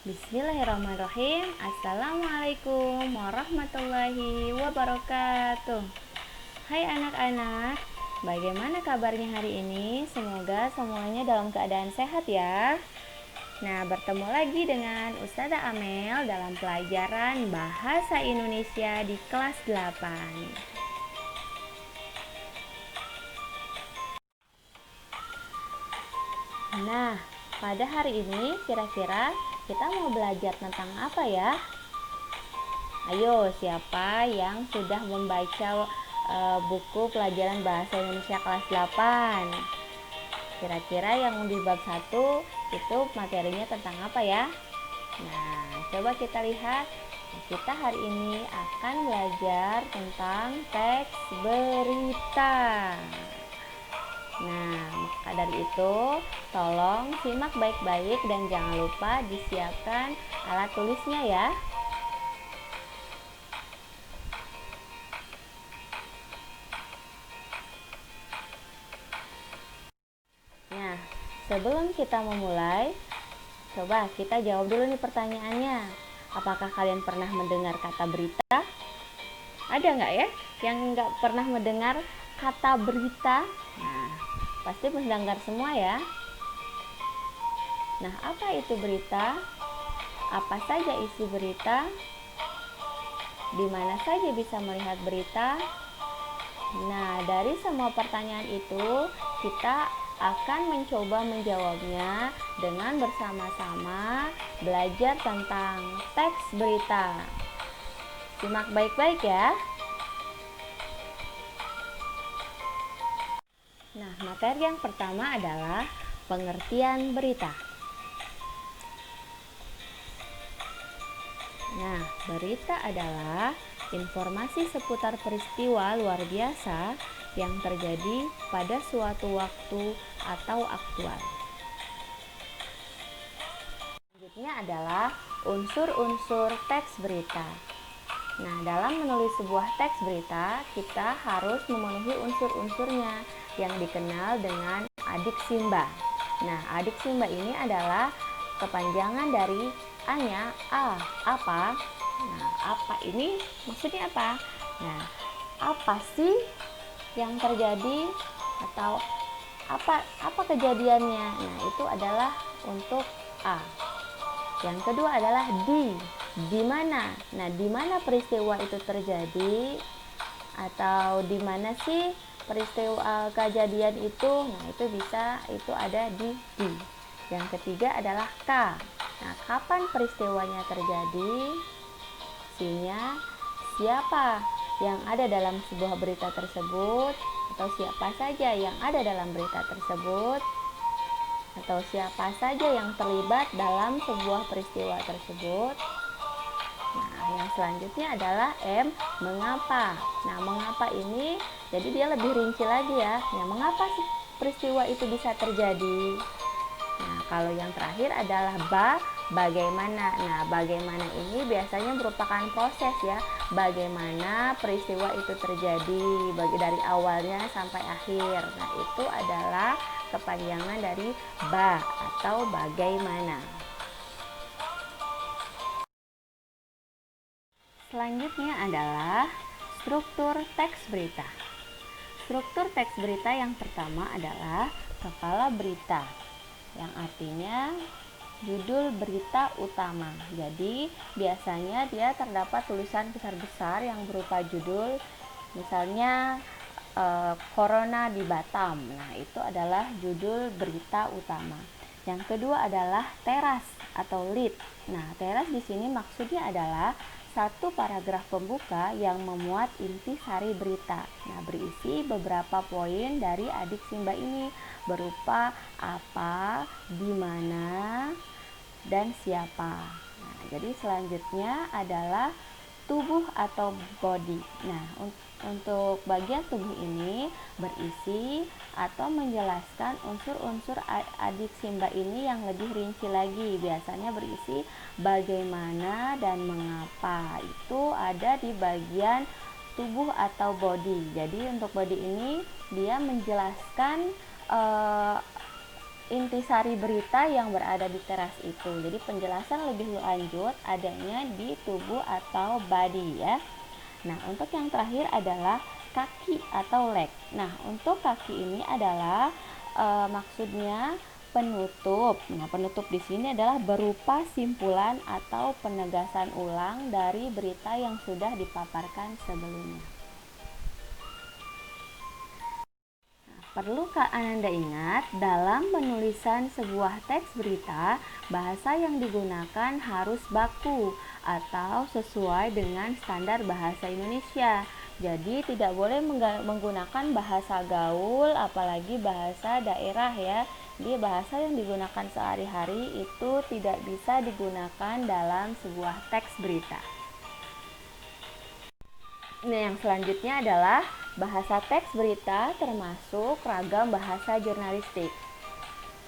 Bismillahirrahmanirrahim. Assalamualaikum warahmatullahi wabarakatuh. Hai anak-anak, bagaimana kabarnya hari ini? Semoga semuanya dalam keadaan sehat ya. Nah, bertemu lagi dengan Ustazah Amel dalam pelajaran Bahasa Indonesia di kelas 8. Nah, pada hari ini kira-kira kita mau belajar tentang apa ya? Ayo, siapa yang sudah membaca buku pelajaran Bahasa Indonesia kelas 8? Kira-kira yang di bab 1 itu materinya tentang apa ya? Nah, coba kita lihat. Kita hari ini akan belajar tentang teks berita. Nah, maka dari itu, tolong simak baik-baik dan jangan lupa disiapkan alat tulisnya ya. Nah, sebelum kita memulai, coba kita jawab dulu nih pertanyaannya. Apakah kalian pernah mendengar kata berita? Ada nggak ya yang nggak pernah mendengar kata berita? Nah, pasti mendengar semua ya. Nah, apa itu berita? Apa saja isi berita? Di mana saja bisa melihat berita? Nah, dari semua pertanyaan itu, kita akan mencoba menjawabnya dengan bersama-sama belajar tentang teks berita. Simak baik-baik ya. Nah, materi yang pertama adalah pengertian berita. Nah, berita adalah informasi seputar peristiwa luar biasa yang terjadi pada suatu waktu atau aktual. Selanjutnya adalah unsur-unsur teks berita. Nah, dalam menulis sebuah teks berita, kita harus memenuhi unsur-unsurnya yang dikenal dengan adik simba. Nah, adik simba ini adalah kepanjangan dari A-nya A, apa? Nah, apa ini maksudnya apa? Nah, apa sih yang terjadi atau apa kejadiannya? Nah, itu adalah untuk A. Yang kedua adalah di mana? Nah, di mana peristiwa itu terjadi atau di mana sih peristiwa kejadian itu? Nah, itu bisa itu ada di. Yang ketiga adalah K. Nah, kapan peristiwanya terjadi? Sinya siapa yang ada dalam sebuah berita tersebut atau siapa saja yang ada dalam berita tersebut atau siapa saja yang terlibat dalam sebuah peristiwa tersebut. Nah, yang selanjutnya adalah M, mengapa. Nah, mengapa ini jadi dia lebih rinci lagi ya. Nah, mengapa sih peristiwa itu bisa terjadi? Nah, kalau yang terakhir adalah bagaimana. Nah, bagaimana ini biasanya merupakan proses ya. Bagaimana peristiwa itu terjadi dari awalnya sampai akhir. Nah, itu adalah kepanjangan dari atau bagaimana. Selanjutnya adalah struktur teks berita. Struktur teks berita yang pertama adalah kepala berita, yang artinya judul berita utama. Jadi biasanya dia terdapat tulisan besar-besar yang berupa judul, misalnya Corona di Batam. Nah, itu adalah judul berita utama. Yang kedua adalah teras atau lead. Nah, teras di sini maksudnya adalah satu paragraf pembuka yang memuat inti sari berita. Nah, berisi beberapa poin dari adik simba ini berupa apa, di mana, dan siapa. Nah, jadi selanjutnya adalah tubuh atau body. Nah, untuk bagian tubuh ini berisi atau menjelaskan unsur-unsur adik simba ini yang lebih rinci lagi. Biasanya berisi bagaimana dan mengapa. Itu ada di bagian tubuh atau body. Jadi untuk body ini dia menjelaskan intisari berita yang berada di teras itu. Jadi penjelasan lebih lanjut adanya di tubuh atau body ya. Nah, untuk yang terakhir adalah kaki atau leg. Nah, untuk kaki ini adalah maksudnya penutup. Nah, penutup di sini adalah berupa simpulan atau penegasan ulang dari berita yang sudah dipaparkan sebelumnya. Perlu Anda ingat, dalam penulisan sebuah teks berita, bahasa yang digunakan harus baku atau sesuai dengan standar bahasa Indonesia. Jadi tidak boleh menggunakan bahasa gaul, apalagi bahasa daerah ya. Jadi bahasa yang digunakan sehari-hari itu tidak bisa digunakan dalam sebuah teks berita. Nah, yang selanjutnya adalah bahasa teks berita termasuk ragam bahasa jurnalistik.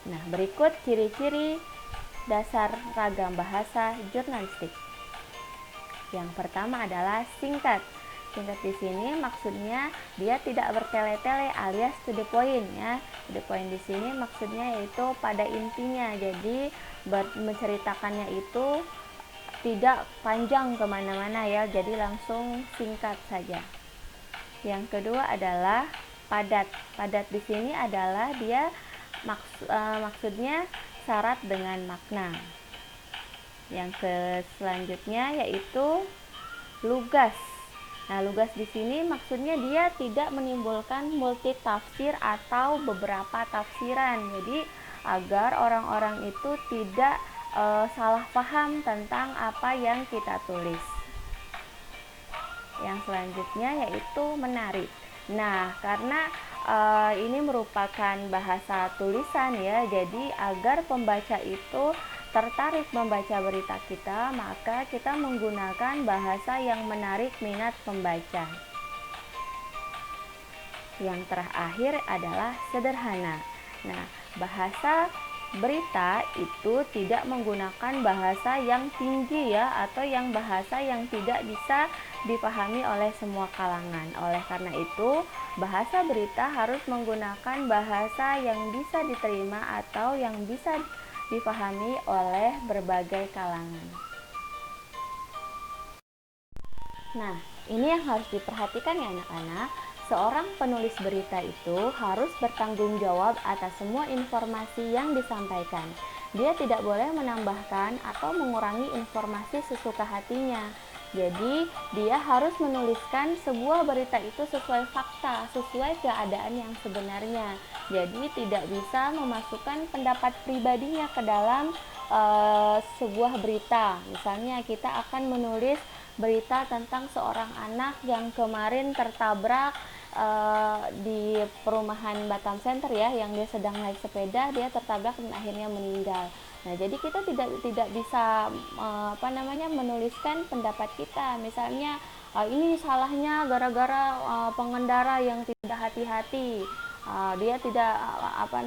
Nah, berikut ciri-ciri dasar ragam bahasa jurnalistik. Yang pertama adalah singkat. Singkat di sini maksudnya dia tidak bertele-tele alias to the point ya. To the point di sini maksudnya yaitu pada intinya. Jadi menceritakannya itu tidak panjang kemana-mana ya, jadi langsung singkat saja. Yang kedua adalah padat. Padat di sini adalah dia maksudnya syarat dengan makna. Yang selanjutnya yaitu lugas. Nah, lugas di sini maksudnya dia tidak menimbulkan multi tafsir atau beberapa tafsiran. Jadi agar orang-orang itu tidak salah paham tentang apa yang kita tulis. Yang selanjutnya yaitu menarik. Nah, karena ini merupakan bahasa tulisan ya, jadi agar pembaca itu tertarik membaca berita kita, maka kita menggunakan bahasa yang menarik minat pembaca. Yang terakhir adalah sederhana. Nah, bahasa berita itu tidak menggunakan bahasa yang tinggi ya, atau yang bahasa yang tidak bisa dipahami oleh semua kalangan. Oleh karena itu, bahasa berita harus menggunakan bahasa yang bisa diterima atau yang bisa dipahami oleh berbagai kalangan. Nah, ini yang harus diperhatikan ya anak-anak. Seorang penulis berita itu harus bertanggung jawab atas semua informasi yang disampaikan. Dia tidak boleh menambahkan atau mengurangi informasi sesuka hatinya. Jadi, dia harus menuliskan sebuah berita itu sesuai fakta, sesuai keadaan yang sebenarnya. Jadi, tidak bisa memasukkan pendapat pribadinya ke dalam sebuah berita. Misalnya, kita akan menulis berita tentang seorang anak yang kemarin tertabrak di perumahan Batam Center ya, yang dia sedang naik sepeda, dia tertabrak dan akhirnya meninggal. Nah, jadi kita tidak bisa menuliskan pendapat kita. Misalnya ini salahnya gara-gara pengendara yang tidak hati-hati. Dia tidak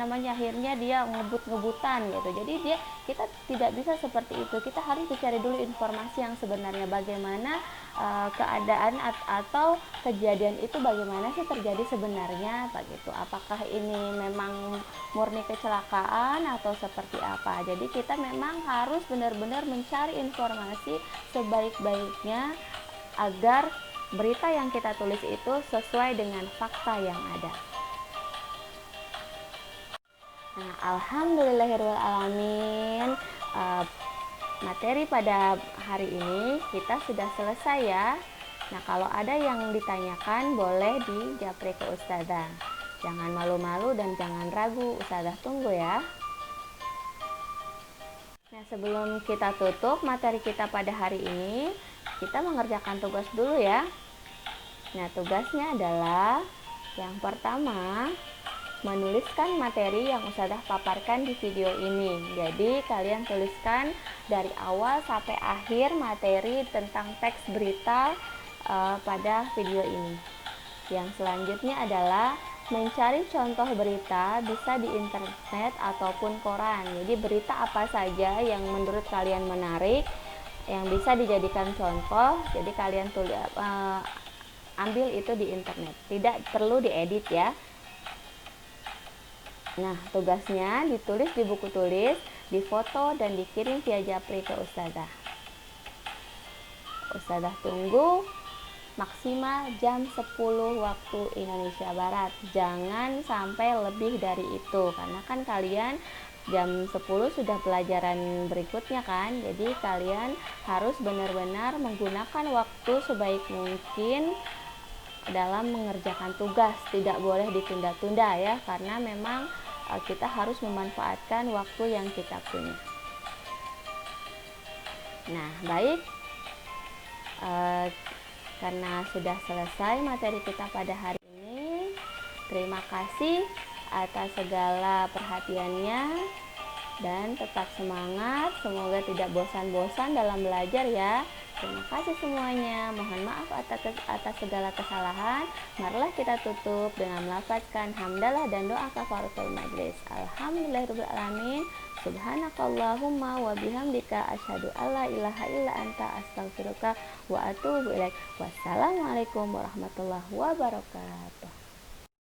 akhirnya dia ngebut-ngebutan gitu. Jadi kita tidak bisa seperti itu. Kita harus mencari dulu informasi yang sebenarnya, bagaimana keadaan atau kejadian itu bagaimana sih terjadi sebenarnya begitu. Apakah ini memang murni kecelakaan atau seperti apa. Jadi kita memang harus benar-benar mencari informasi sebaik-baiknya agar berita yang kita tulis itu sesuai dengan fakta yang ada. Nah, alhamdulillahirrahmanirrahim, materi pada hari ini kita sudah selesai ya. Nah, kalau ada yang ditanyakan boleh dijapri ke Ustazah. Jangan malu-malu dan jangan ragu, Ustazah tunggu ya. Nah, sebelum kita tutup materi kita pada hari ini, kita mengerjakan tugas dulu ya. Nah, tugasnya adalah yang pertama, menuliskan materi yang Ustazah paparkan di video ini. Jadi kalian tuliskan dari awal sampai akhir materi tentang teks berita pada video ini. Yang selanjutnya adalah mencari contoh berita, bisa di internet ataupun koran. Jadi berita apa saja yang menurut kalian menarik, yang bisa dijadikan contoh, jadi kalian ambil itu di internet. Tidak perlu diedit ya. Nah, tugasnya ditulis di buku tulis, difoto dan dikirim via japri ke ustazah. Ustazah tunggu maksimal jam 10 waktu Indonesia Barat. Jangan sampai lebih dari itu, karena kan kalian jam 10 sudah pelajaran berikutnya kan. Jadi kalian harus benar-benar menggunakan waktu sebaik mungkin dalam mengerjakan tugas. Tidak boleh ditunda-tunda ya, karena memang kita harus memanfaatkan waktu yang kita punya. Nah, baik, karena sudah selesai materi kita pada hari ini. Terima kasih atas segala perhatiannya dan tetap semangat. Semoga tidak bosan-bosan dalam belajar ya. Terima kasih semuanya. Mohon maaf atas segala kesalahan. Marilah kita tutup dengan melafazkan hamdalah dan doa kafaratul majlis. Alhamdulillahirobbilalamin. Subhanakallahumma wa bihamdika asyhadu alla ilaha illa anta astaghfiruka wa atubu ilaik. Wassalamualaikum warahmatullahi wabarakatuh.